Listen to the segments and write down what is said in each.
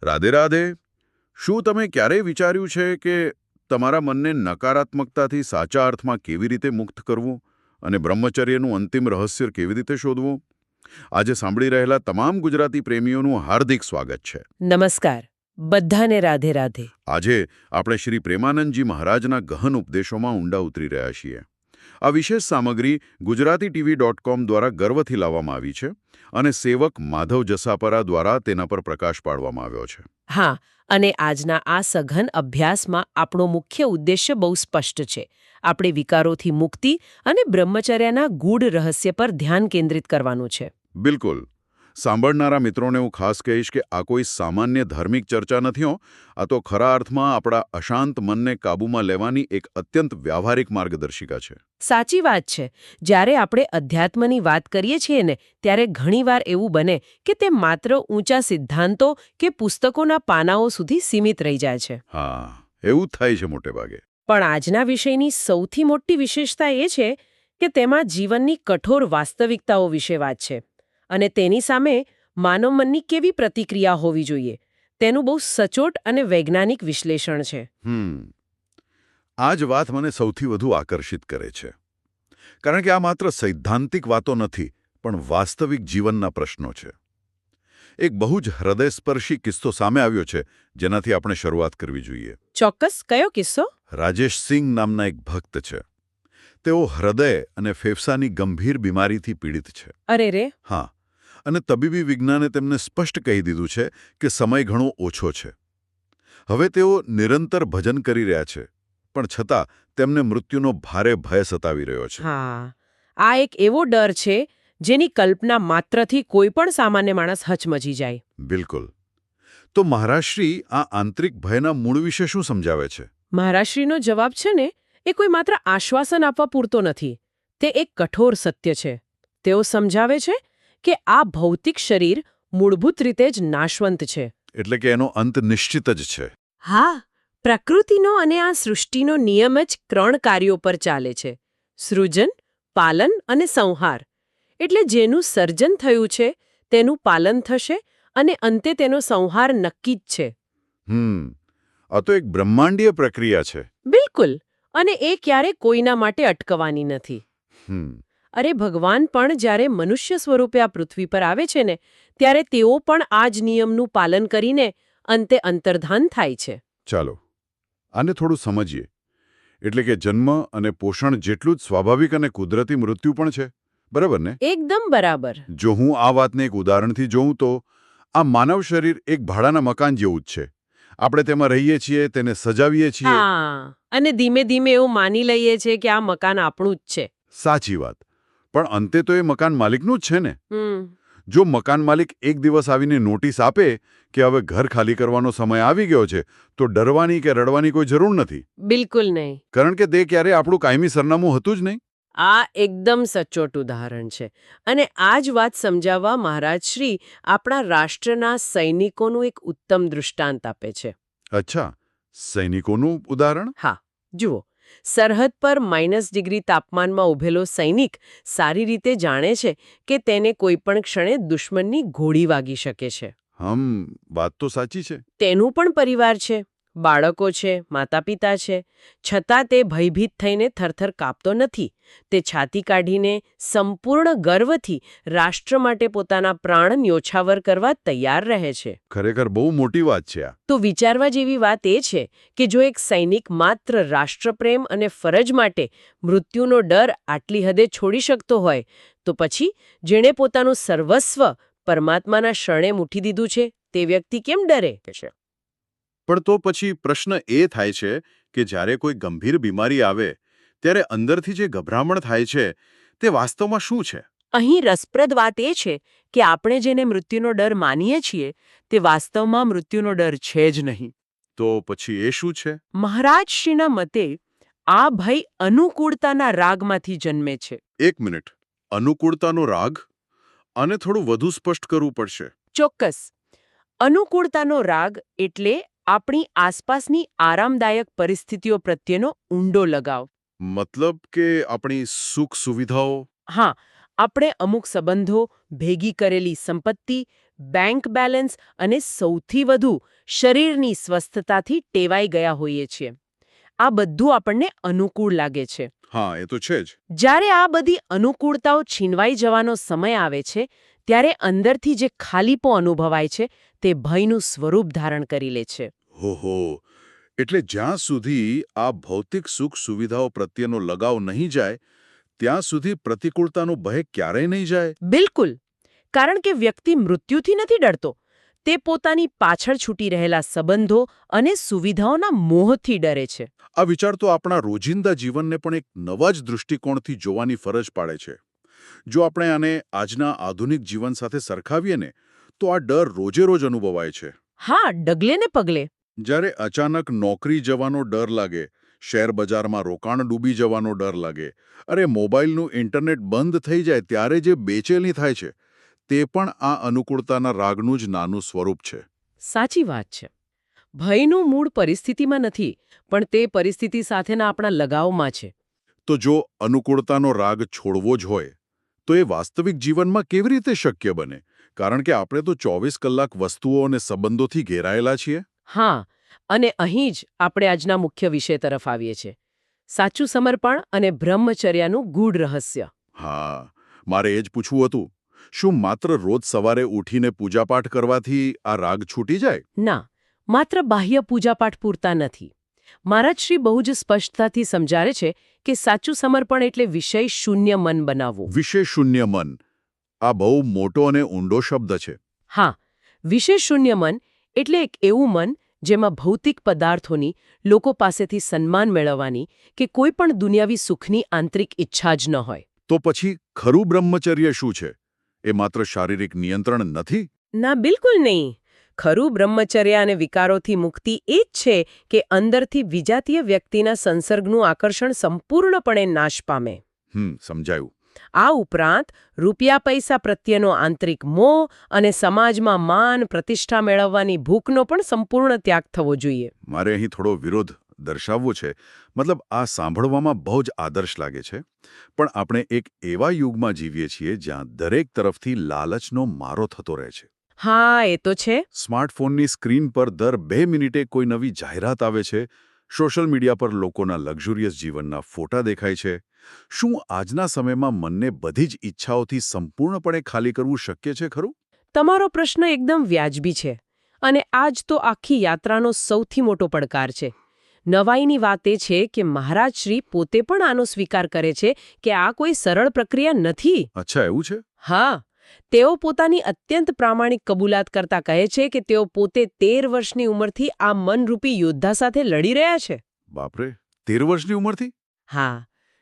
રાધે રાધે. શું તમે ક્યારેય વિચાર્યું છે કે તમારા મનને નકારાત્મકતાથી સાચા અર્થમાં કેવી રીતે મુક્ત કરવું અને બ્રહ્મચર્યનું અંતિમ રહસ્ય કેવી રીતે શોધવું? આજે સાંભળી રહેલા તમામ ગુજરાતી પ્રેમીઓનું હાર્દિક સ્વાગત છે. નમસ્કાર. બધાને રાધે રાધે. આજે આપણે શ્રી પ્રેમાનંદજી મહારાજના ગહન ઉપદેશોમાં ઊંડા ઉતરી રહ્યા છીએ. આ વિશેષ સામગ્રી GujaratiTV.com દ્વારા ગર્વથી લાવવામાં આવી છે અને સેવક માધવ જસાપરા દ્વારા તેના પર પ્રકાશ પાડવામાં આવ્યો છે. હા, અને આજના આ સઘન અભ્યાસમાં આપણો મુખ્ય ઉદ્દેશ્ય બહુ સ્પષ્ટ છે. આપણે વિકારોથી મુક્તિ અને બ્રહ્મચર્યના ગૂઢ રહસ્ય પર ધ્યાન કેન્દ્રિત કરવાનું છે. બિલકુલ. સાંભળનારા મિત્રોને હું ખાસ કહીશ કે આ કોઈ સામાન્ય ધાર્મિક ચર્ચા નથી. આ તો ખરા અર્થમાં આપણા અશાંત મનને કાબૂમાં લેવાની એક અત્યંત વ્યાવહારિક માર્ગદર્શિકા છે. સાચી વાત છે. જ્યારે આપણે અધ્યાત્મની વાત કરીએ છીએ ને, ત્યારે ઘણીવાર એવું બને કે તે માત્ર ઊંચા સિદ્ધાંતો કે પુસ્તકોના પાનાઓ સુધી સીમિત રહી જાય છે. હા, એવું જ થાય છે મોટે ભાગે. પણ આજના વિષયની સૌથી મોટી વિશેષતા એ છે કે તેમાં જીવનની કઠોર વાસ્તવિકતાઓ વિશે વાત છે. અને તેની સામે માનવ મનની કેવી પ્રતિક્રિયા હોવી જોઈએ તેનું બહુ સચોટ અને વૈજ્ઞાનિક વિશ્લેષણ છે. આ જ વાત મને સૌથી વધુ આકર્ષિત કરે છે. કારણ કે આ માત્ર સૈદ્ધાંતિક વાતો નથી, પણ વાસ્તવિક જીવનના પ્રશ્નો છે. એક બહુ જ હૃદયસ્પર્શી કિસ્સો સામે આવ્યો છે, જેનાથી આપણે શરૂઆત કરવી જોઈએ. ચોક્કસ. કયો કિસ્સો? રાજેશ સિંહ નામના એક ભક્ત છે. તેઓ હૃદય અને ફેફસાની ગંભીર બીમારીથી પીડિત છે. અરે રે. હા, અને તબીબી વિજ્ઞાને તેમને સ્પષ્ટ કહી દીધું છે કે સમય ઘણો ઓછો છે. હવે તેઓ નિરંતર ભજન કરી રહ્યા છે, પણ છતાં તેમને મૃત્યુનો ભારે ભય સતાવી રહ્યો છે. હા, આ એક એવો ડર છે જેની કલ્પના માત્રથી કોઈ પણ સામાન્ય માણસ હચમચી જાય. બિલકુલ. તો મહારાજશ્રી આ આંતરિક ભયના મૂળ વિશે શું સમજાવે છે? મહારાજશ્રીનો જવાબ છે ને, એ કોઈ માત્ર આશ્વાસન આપવા પૂરતો નથી. તે એક કઠોર સત્ય છે. તેઓ સમજાવે છે કે આ ભૌતિક શરીર મૂળભૂત રીતે જ નાશવંત છે. એટલે કે એનો અંત નિશ્ચિત જ છે. હા, પ્રકૃતિનો અને આ સૃષ્ટિનો નિયમ જ 3 કાર્યો પર ચાલે છે: સૃજન, પાલન અને સંહાર. એટલે જેનું સર્જન થયું છે તેનું પાલન થશે અને અંતે તેનો સંહાર નક્કી જ છે. આ તો એક બ્રહ્માંડીય પ્રક્રિયા છે. બિલકુલ. અને એ ક્યારે કોઈના માટે અટકવાની નથી. અરે, ભગવાન પણ જ્યારે મનુષ્ય સ્વરૂપે આ પૃથ્વી પર આવે છે ને, ત્યારે તેઓ પણ આ જ નિયમનું પાલન કરીને અંતે અંતર્ધાન થાય છે. ચાલો, આને થોડું સમજીએ. એટલે કે જન્મ અને પોષણ જેટલું જ સ્વાભાવિક અને કુદરતી મૃત્યુ પણ છે. બરાબર ને? એકદમ બરાબર. જો હું આ વાતને એક ઉદાહરણથી જોઉં તો આ માનવ શરીર એક ભાડાના મકાન જેવું જ છે. આપણે તેમાં રહીએ છીએ, તેને સજાવીએ છીએ. હા, અને ધીમે ધીમે એવું માની લઈએ છીએ કે આ મકાન આપણું જ છે. સાચી વાત. પણ અંતે તો એ મકાન માલિકનું જ છે ને. જો મકાન માલિક એક દિવસ આવીને નોટિસ આપે કે હવે ઘર ખાલી કરવાનો સમય આવી ગયો છે, તો ડરવાની કે રડવાની કોઈ જરૂર નથી. બિલકુલ નહીં. કારણ કે તે ક્યારેય આપણું કાયમી સરનામું હતું જ નહીં. આ એકદમ સચોટ ઉદાહરણ છે. અને આ જ વાત સમજાવવા મહારાજશ્રી આપણા રાષ્ટ્રના સૈનિકોનું એક ઉત્તમ દૃષ્ટાંત આપે છે. અચ્છા, સૈનિકોનું ઉદાહરણ? હા, જુઓ. સરહદ પર -ડિગ્રી તાપમાનમાં ઊભેલો સૈનિક સારી રીતે જાણે છે કે તેને કોઈપણ ક્ષણે દુશ્મનની ગોળી વાગી શકે છે. વાત તો સાચી છે. તેનું પણ પરિવાર છે, બાળકો છે, માતા-પિતા છે. છતાં તે ભયભીત થઈને થરથર કાંપતો નથી. તે છાતી કાઢીને સંપૂર્ણ ગર્વથી રાષ્ટ્ર માટે પોતાના પ્રાણ ન્યોછાવર કરવા તૈયાર રહે છે. ખરેખર બહુ મોટી વાત છે આ. તો વિચારવા જેવી વાત એ છે કે જો એક સૈનિક માત્ર રાષ્ટ્રપ્રેમ અને ફરજ માટે મૃત્યુનો ડર આટલી હદે છોડી શકતો હોય, તો પછી જેણે પોતાનું સર્વસ્વ પરમાત્માના શરણે મૂકી દીધું છે તે વ્યક્તિ કેમ ડરે છે? પણ તો પછી પ્રશ્ન એ થાય છે કે જ્યારે કોઈ ગંભીર બીમારી આવે ત્યારે અંદરથી જે ગભરામણ થાય છે તે વાસ્તવમાં શું છે? અહીં રસપ્રદ વાત એ છે કે આપણે જેને મૃત્યુનો ડર માનીએ છીએ તે વાસ્તવમાં મૃત્યુનો ડર છે જ નહીં. તો પછી એ શું છે? મહારાજશ્રીના મતે આ ભય અનુકૂળતાના રાગમાંથી જન્મે છે. એક મિનિટ. અનુકૂળતાનો રાગ? આને થોડું વધુ સ્પષ્ટ કરવું પડશે. ચોક્કસ. અનુકૂળતાનો રાગ એટલે આપણી આસપાસની આરામદાયક પરિસ્થિતિઓ પ્રત્યેનો ઊંડો લગાવ. મતલબ કે આપણી સુખ સુવિધાઓ? હા, આપણે અમુક સંબંધો, ભેગી કરેલી સંપત્તિ, બેંક બેલેન્સ અને સૌથી વધુ શરીરની સ્વસ્થતાથી ટેવાઈ ગયા હોઈએ છીએ. આ બધું આપણને અનુકૂળ લાગે છે. હા, એ તો છે જ. જ્યારે આ બધી અનુકૂળતાઓ છીનવાઈ જવાનો સમય આવે છે ત્યારે અંદરથી જે ખાલીપો અનુભવાય છે તે ભયનું સ્વરૂપ ધારણ કરી લે છે. હો. એટલે જ્યાં સુધી આ ભૌતિક સુખ સુવિધાઓ પ્રત્યેનો લગાવ નહીં જાય ત્યાં સુધી પ્રતિકૂળતાનો ભય ક્યારેય નહીં જાય. બિલકુલ. કારણ કે વ્યક્તિ મૃત્યુથી નથી ડરતો, તે પોતાની પાછળ છૂટી રહેલા સંબંધો અને સુવિધાઓના મોહથી ડરે છે. આ વિચાર તો આપણા રોજિંદા જીવનને પણ એક નવા જ દૃષ્ટિકોણથી જોવાની ફરજ પાડે છે. જો આપણે આને આજના આધુનિક જીવન સાથે સરખાવીએ ને તો આ ડર રોજે રોજ અનુભવાય છે. હા, ડગલે ને પગલે. જ્યારે અચાનક નોકરી જવાનો ડર લાગે, શેર બજારમાં રોકાણ ડૂબી જવાનો ડર લાગે, અરે મોબાઈલનું ઇન્ટરનેટ બંધ થઈ જાય ત્યારે જે બેચેની થાય છે તે પણ આ અનુકૂળતાના રાગનું જ નાનું સ્વરૂપ છે. સાચી વાત છે. ભયનું મૂળ પરિસ્થિતિમાં નથી, પણ તે પરિસ્થિતિ સાથેના આપણા લગાવમાં છે. તો જો અનુકૂળતાનો રાગ છોડવો જ હોય તો એ વાસ્તવિક જીવનમાં કેવી રીતે શક્ય બને? કારણ કે આપણે તો 24 કલાક વસ્તુઓ અને સંબંધોથી ઘેરાયેલા છીએ. હા, અને અહીં જ આપણે આજના મુખ્ય વિષય તરફ આવીએ છીએ. સાચું સમર્પણ અને બ્રહ્મચર્યનું ગૂઢ રહસ્ય. હા, મારે એ જ પૂછવું હતું. શું માત્ર રોજ સવારે ઉઠીને પૂજાપાઠ કરવાથી આ રાગ છૂટી જાય? ના, માત્ર બાહ્ય પૂજાપાઠ પૂરતા નથી. મહારાજ શ્રી બહુ જ સ્પષ્ટતાથી સમજાવે છે કે સાચું સમર્પણ એટલે વિષય શૂન્ય મન બનાવવું. વિષય શૂન્ય મન. આ બહુ મોટો અને ઊંડો શબ્દ છે. હા, વિષય શૂન્ય મન એટલે એક એવું મન જેમાં ભૌતિક પદાર્થોની, લોકો પાસેથી સન્માન મેળવવાની કે કોઈ પણ દુનિયાવી સુખની આંતરિક ઈચ્છા જ ન હોય. તો પછી ખરું બ્રહ્મચર્ય શું છે? એ માત્ર શારીરિક નિયંત્રણ નથી? ના, બિલકુલ નહીં. ખરું બ્રહ્મચર્ય અને વિકારોથી મુક્તિ એ જ છે કે અંદરથી વિજાતીય વ્યક્તિના સંસર્ગનું આકર્ષણ સંપૂર્ણપણે નાશ પામે. સમજાયું. આ ઉપરાંત રૂપિયા પૈસા પ્રત્યેનો આંતરિક મોહ અને સમાજમાં માન પ્રતિષ્ઠા મેળવવાની ભૂખનો પણ સંપૂર્ણ ત્યાગ થવો જોઈએ. મારે અહીં થોડો વિરોધ દર્શાવવો છે. મતલબ આ સાંભળવામાં બહુ જ આદર્શ લાગે છે, પણ આપણે એક એવા યુગમાં જીવીએ છીએ જ્યાં દરેક તરફથી લાલચનો મારો થતો રહે છે. હા, એ તો છે. સ્માર્ટફોનની સ્ક્રીન પર દર 2 મિનિટે કોઈ નવી જાહેરાત આવે છે. સોશિયલ મીડિયા પર લોકોના લક્ઝુરિયસ જીવનના ફોટા દેખાય છે. શું આજના સમયમાં મનને બધી જ ઈચ્છાઓથી સંપૂર્ણપણે ખાલી કરવું શક્ય છે ખરું? તમારો પ્રશ્ન એકદમ વ્યાજબી છે. અને આ જ તો આખી યાત્રાનો સૌથી મોટો પડકાર છે. નવાઈની વાત એ છે કે મહારાજ શ્રી પોતે પણ આનો સ્વીકાર કરે છે કે આ કોઈ સરળ પ્રક્રિયા નથી. અચ્છા, એવું છે? હા, તેઓ પોતાની અત્યંત પ્રામાણિક કબૂલાત કરતા કહે છે કે તેઓ પોતે 13 વર્ષની ઉંમરથી આ મનરૂપી યોદ્ધા સાથે લડી રહ્યા છે. બાપરે, 13 વર્ષની ઉંમરથી? હા,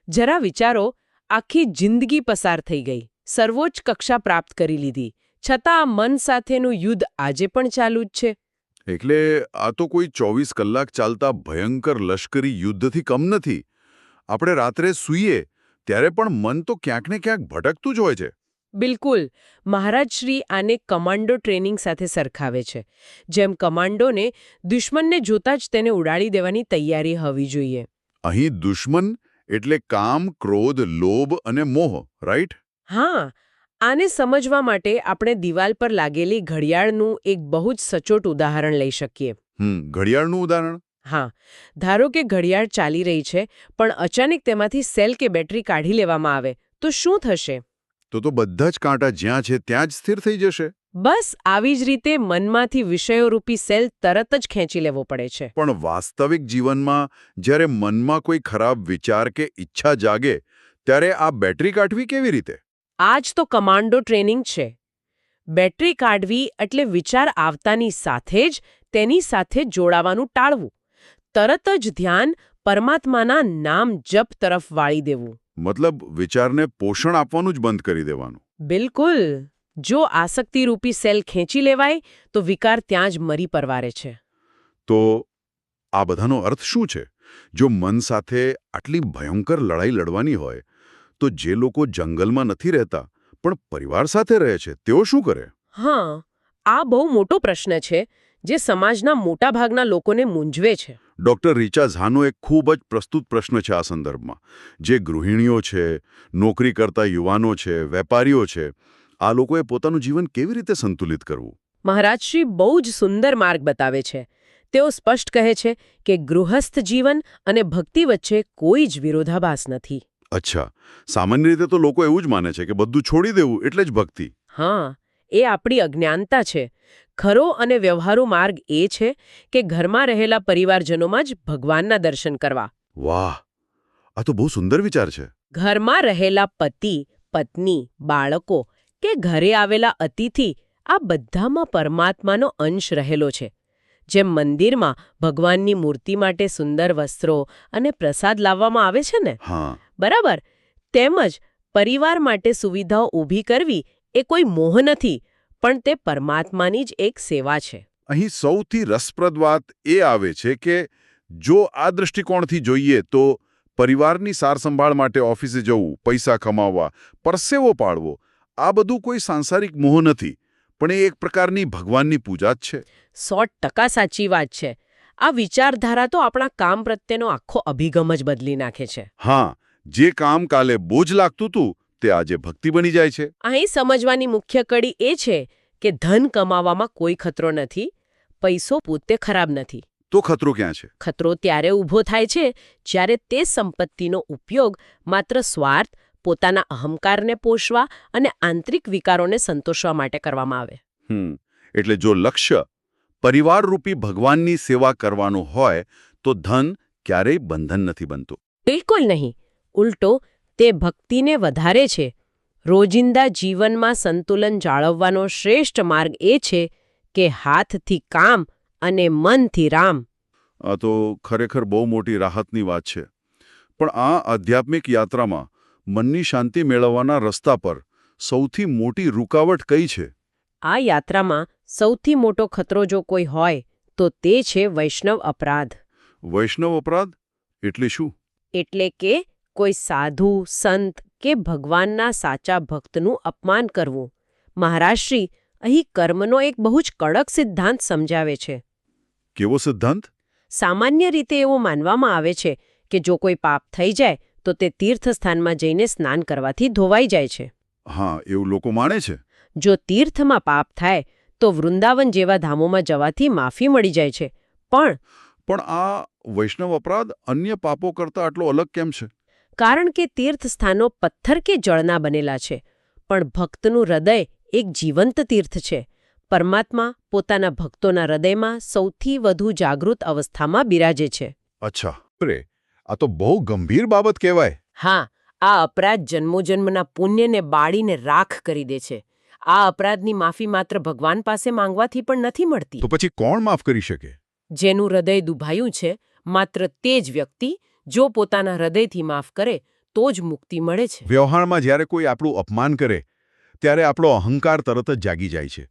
જરા વિચારો, આખી જિંદગી પસાર થઈ ગઈ, સર્વોચ્ચ કક્ષા પ્રાપ્ત કરી લીધી, છતાં આ મન સાથેનું યુદ્ધ આજે પણ ચાલુ જ છે. એટલે આ તો કોઈ 24 કલાક ચાલતા ભયંકર લશ્કરી યુદ્ધથી કમ નથી. આપણે રાત્રે સૂઈએ ત્યારે પણ મન તો ક્યાંક ને ક્યાંક ભટકતું જ હોય છે. બિલકુલ. મહારાજ શ્રી આને કમાન્ડો ટ્રેનિંગ સાથે સરખાવે છે. જેમ કમાન્ડોને દુશ્મનને જોતા જ તેને ઉડાડી દેવાની તૈયારી હોવી જોઈએ. અહીં દુશ્મન એટલે કામ, ક્રોધ, લોભ અને મોહ, રાઈટ? હા, આને સમજવા માટે આપણે દિવાલ પર લાગેલી ઘડિયાળનું એક બહુ જ સચોટ ઉદાહરણ લઈ શકીએ. ઘડિયાળનું ઉદાહરણ? હા, ધારો કે ઘડિયાળ ચાલી રહી છે, પણ અચાનક તેમાંથી સેલ કે બેટરી કાઢી લેવામાં આવે તો શું થશે? તો બધા જ કાંટા જ્યાં છે ત્યાં જ સ્થિર થઈ જશે. બસ આવી જ રીતે મનમાંથી વિષયોરૂપી સેલ તરત જ ખેંચી લેવો પડે છે. પણ વાસ્તવિક જીવનમાં જ્યારે મનમાં કોઈ ખરાબ વિચાર કે ઈચ્છા જાગે ત્યારે આ બેટરી કાઢવી કેવી રીતે? આ જ તો કમાન્ડો ટ્રેનિંગ છે. બેટરી કાઢવી એટલે વિચાર આવતાની સાથે જ તેની સાથે જોડાવાનું ટાળવું. તરત જ ધ્યાન પરમાત્માના નામ જપ તરફ વાળી દેવું. મતલબ વિચારને પોષણ આપવાનું જ બંધ કરી દેવાનું. બિલકુલ. જો આસક્તિરૂપી સેલ ખેંચી લેવાય તો વિકાર ત્યાં જ મરી પરવારે છે. તો આ બધાનો અર્થ શું છે? જો મન સાથે આટલી ભયંકર લડાઈ લડવાની હોય તો જે લોકો જંગલમાં નથી રહેતા પણ પરિવાર સાથે રહે છે તેઓ શું કરે? હા, આ બહુ મોટો પ્રશ્ન છે જે સમાજના મોટાભાગના લોકોને મૂંઝવે છે. ડૉક્ટર રિચા ઝાનો એક ખૂબ જ પ્રસ્તુત પ્રશ્ન છે આ સંદર્ભમાં. જે ગૃહિણીઓ છે, નોકરી કરતા યુવાનો છે, વેપારીઓ છે, આ લોકોએ પોતાનું જીવન કેવી રીતે સંતુલિત કરવું? મહારાજ શ્રી બહુ જ સુંદર માર્ગ બતાવે છે. તેઓ સ્પષ્ટ કહે છે કે ગૃહસ્થ જીવન અને ભક્તિ વચ્ચે કોઈ જ વિરોધાભાસ નથી. અચ્છા, સામાન્ય રીતે તો લોકો એવું જ માને છે કે બધું છોડી દેવું એટલે જ ભક્તિ. હા, એ આપણી અજ્ઞાનતા છે. ખરો અને વ્યવહારુ માર્ગ એ છે કે ઘરમાં રહેલા પરિવારજનોમાં જ ભગવાનના દર્શન કરવા. વાહ, આ તો બહુ સુંદર વિચાર છે. ઘરમાં રહેલા પતિ, પત્ની, બાળકો કે ઘરે આવેલા અતિથિ આ બધામાં પરમાત્માનો અંશ રહેલો છે. જેમ મંદિરમાં ભગવાનની મૂર્તિ માટે સુંદર વસ્ત્રો અને પ્રસાદ લાવવામાં આવે છે ને, હા, બરાબર, તેમજ પરિવાર માટે સુવિધાઓ ઊભી કરવી એ કોઈ મોહ નથી, પણ તે પરમાત્માની જ એક સેવા છે. અહીં સૌથી રસપ્રદ વાત એ આવે છે કે જો આ દૃષ્ટિકોણથી જોઈએ તો પરિવારની સારસંભાળ માટે ઓફિસે જવું, પૈસા કમાવવા, પરસેવો પાડવો, આ બધું કોઈ સાંસારિક મોહ નથી, પણ એ એક પ્રકારની ભગવાનની પૂજા જ છે. 100% સાચી વાત છે. આ વિચારધારા તો આપણા કામ પ્રત્યેનો આખો અભિગમ જ બદલી નાખે છે. હા, જે કામ કાલે બોજ લાગતું હતું તે આજે ભક્તિ બની જાય છે. અહીં સમજવાની મુખ્ય કડી એ છે કે ધન કમાવામાં કોઈ ખતરો નથી, પૈસો પોતે ખરાબ નથી. તો ખતરો ક્યાં છે? ખતરો ત્યારે ઊભો થાય છે જ્યારે તે સંપત્તિનો ઉપયોગ માત્ર સ્વાર્થ, પોતાના અહંકારને પોષવા અને આંતરિક વિકારોને સંતોષવા માટે કરવામાં આવે. એટલે જો લક્ષ્ય પરિવારરૂપી ભગવાનની સેવા કરવાનું હોય તો ધન ક્યારેય બંધન નથી બનતું. બિલકુલ નહીં. ઉલટો તે ભક્તિને વધારે છે. રોજિંદા જીવનમાં સંતુલન જાળવવાનો શ્રેષ્ઠ માર્ગ એ છે કે હાથથી કામ અને મનથી રામ. આ તો ખરેખર બહુ મોટી રાહતની વાત છે. પણ આ આધ્યાત્મિક યાત્રામાં મનની શાંતિ મેળવવાના રસ્તા પર સૌથી મોટી રૂકાવટ કઈ છે? આ યાત્રામાં સૌથી મોટો ખતરો જો કોઈ હોય તો તે છે વૈષ્ણવ અપરાધ. વૈષ્ણવ અપરાધ એટલે શું? એટલે કે કોઈ સાધુ, સંત કે ભગવાનના સાચા ભક્તનું અપમાન કરવું. મહારાજ શ્રી અહીં કર્મનો એક બહુ જ કડક સિદ્ધાંત સમજાવે છે. કેવો સિદ્ધાંત? સામાન્ય રીતે એવું માનવામાં આવે છે કે જો કોઈ પાપ થઈ જાય તો તે તીર્થસ્થાનમાં જઈને સ્નાન કરવાથી ધોવાઈ જાય છે. હા, એવું લોકો માને છે. જો તીર્થમાં પાપ થાય તો વૃંદાવન જેવા ધામોમાં જવાથી માફી મળી જાય છે. પણ આ વૈષ્ણવ અપરાધ અન્ય પાપો કરતાં આટલો અલગ કેમ છે? કારણ કે તીર્થસ્થાનો પથ્થર કે જળના બનેલા છે, પણ ભક્તનું હૃદય એક જીવંત તીર્થ છે. પરમાત્મા પોતાના ભક્તોના હૃદયમાં સૌથી વધુ જાગૃત અવસ્થામાં બિરાજે છે. અચ્છા, આ તો બહુ ગંભીર બાબત કહેવાય. હા, આ અપરાધ જન્મોજન્મના પુણ્યને બાળીને રાખ કરી દે છે. આ અપરાધની માફી માત્ર ભગવાન પાસે માંગવાથી પણ નથી મળતી. તો પછી કોણ માફ કરી શકે? જેનું હૃદય દુભાયું છે, માત્ર તે જ વ્યક્તિ જો પોતાના હૃદયથી માફ કરે તો જ મુક્તિ મળે છે. વ્યવહારમાં જ્યારે કોઈ આપણું અપમાન કરે ત્યારે આપણો અહંકાર તરત જ જાગી જાય છે.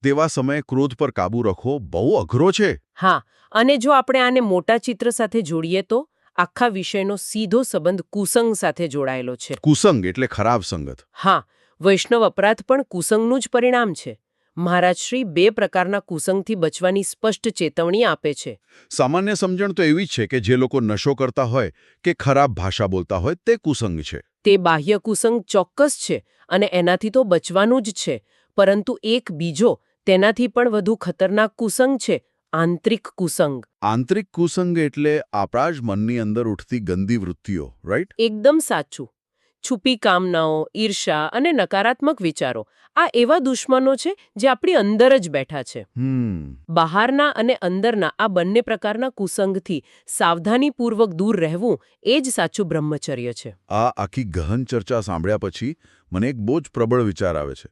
તેવા સમયે ક્રોધ પર કાબૂ રાખવો બહુ અઘરો છે. હા, અને જો આપણે આને મોટા ચિત્ર સાથે જોડીએ તો આખા વિષયનો સીધો સંબંધ કુસંગ સાથે જોડાયેલો છે. કુસંગ એટલે ખરાબ સંગત. હા, વૈષ્ણવ અપરાધ પણ કુસંગનું જ પરિણામ છે. મહારાજ શ્રી 2 પ્રકારના કુસંગથી બચવાની સ્પષ્ટ ચેતવણી આપે છે. સામાન્ય સમજણ તો એવી જ છે કે જે લોકો નશો કરતા હોય કે ખરાબ ભાષા બોલતા હોય તે કુસંગ છે. તે બાહ્ય કુસંગ ચોક્કસ છે અને એનાથી તો બચવાનું જ છે. પરંતુ એક બીજો તેનાથી પણ વધુ ખતરનાક કુસંગ છે, આંતરિક કુસંગ. આંતરિક કુસંગ એટલે આપણા જ મનની અંદર ઉઠતી ગંદી વૃત્તિઓ, રાઈટ? એકદમ સાચું. છુપી કામનાઓ, ઈર્ષા અને નકારાત્મક વિચારો આ એવા દુશ્મનો છે જે આપણી અંદર જ બેઠા છે. બહારના અને અંદરના આ બંને પ્રકારના કુસંગથી સાવધાનીપૂર્વક દૂર રહેવું એ જ સાચું બ્રહ્મચર્ય છે. આ આખી ગહન ચર્ચા સાંભળ્યા પછી મને એક બહુ જ પ્રબળ વિચાર આવે છે.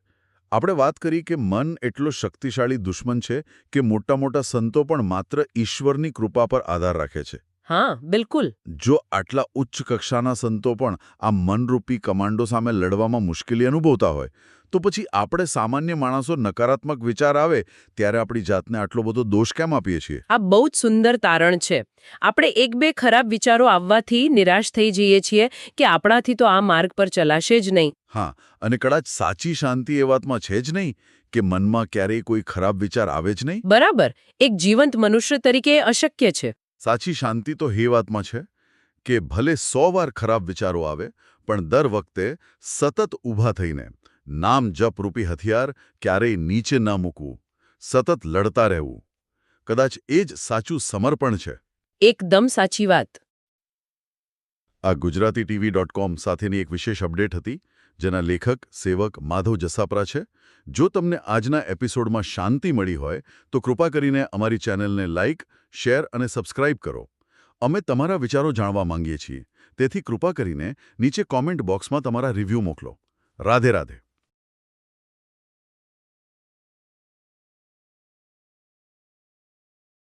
આપણે વાત કરી કે મન એટલો શક્તિશાળી દુશ્મન છે કે મોટા મોટા સંતો પણ માત્ર ઈશ્વરની કૃપા પર આધાર રાખે છે. હા, બિલકુલ. જો આટલા ઉચ્ચ કક્ષાના સંતો પણ આ મનરૂપી કમાન્ડો સામે લડવામાં મુશ્કેલી અનુભવતા હોય તો પછી આપણે સામાન્ય માણસો નકારાત્મક વિચાર આવે ત્યારે આપણી જાતને આટલો બધો દોષ કેમ આપીએ છીએ? આ બહુ જ સુંદર તારણ છે. આપણે 1-2 ખરાબ વિચારો આવવાથી નિરાશ થઈ જઈએ છીએ કે આપણાથી તો આ માર્ગ પર ચલાશે જ નહીં. હા, અને કદાચ સાચી શાંતિ એ વાતમાં છે જ નહીં કે મનમાં ક્યારેય કોઈ ખરાબ વિચાર આવે જ નહીં. બરાબર. એક જીવંત મનુષ્ય તરીકે એ અશક્ય છે. સાચી શાંતિ તો એ વાતમાં છે કે ભલે 100 વાર ખરાબ વિચારો આવે પણ દર વખતે સતત ઊભા થઈને નામ જપરૂપી હથિયાર ક્યારેય નીચે ન મૂકવું, સતત લડતા રહેવું. કદાચ એ જ સાચું સમર્પણ છે. એકદમ સાચી વાત. આ ગુજરાતીTV.com સાથેની એક વિશેષ અપડેટ હતી, જેના લેખક સેવક માધવ જસાપરા છે. જો તમને આજના એપિસોડમાં શાંતિ મળી હોય તો કૃપા કરીને અમારી ચેનલને લાઇક, શેર અને સબસ્ક્રાઇબ કરો. અમે તમારા વિચારો જાણવા માંગીએ છીએ. તેથી કૃપા કરીને નીચે કોમેન્ટ બોક્સમાં તમારા રિવ્યૂ મોકલો. રાધે રાધે.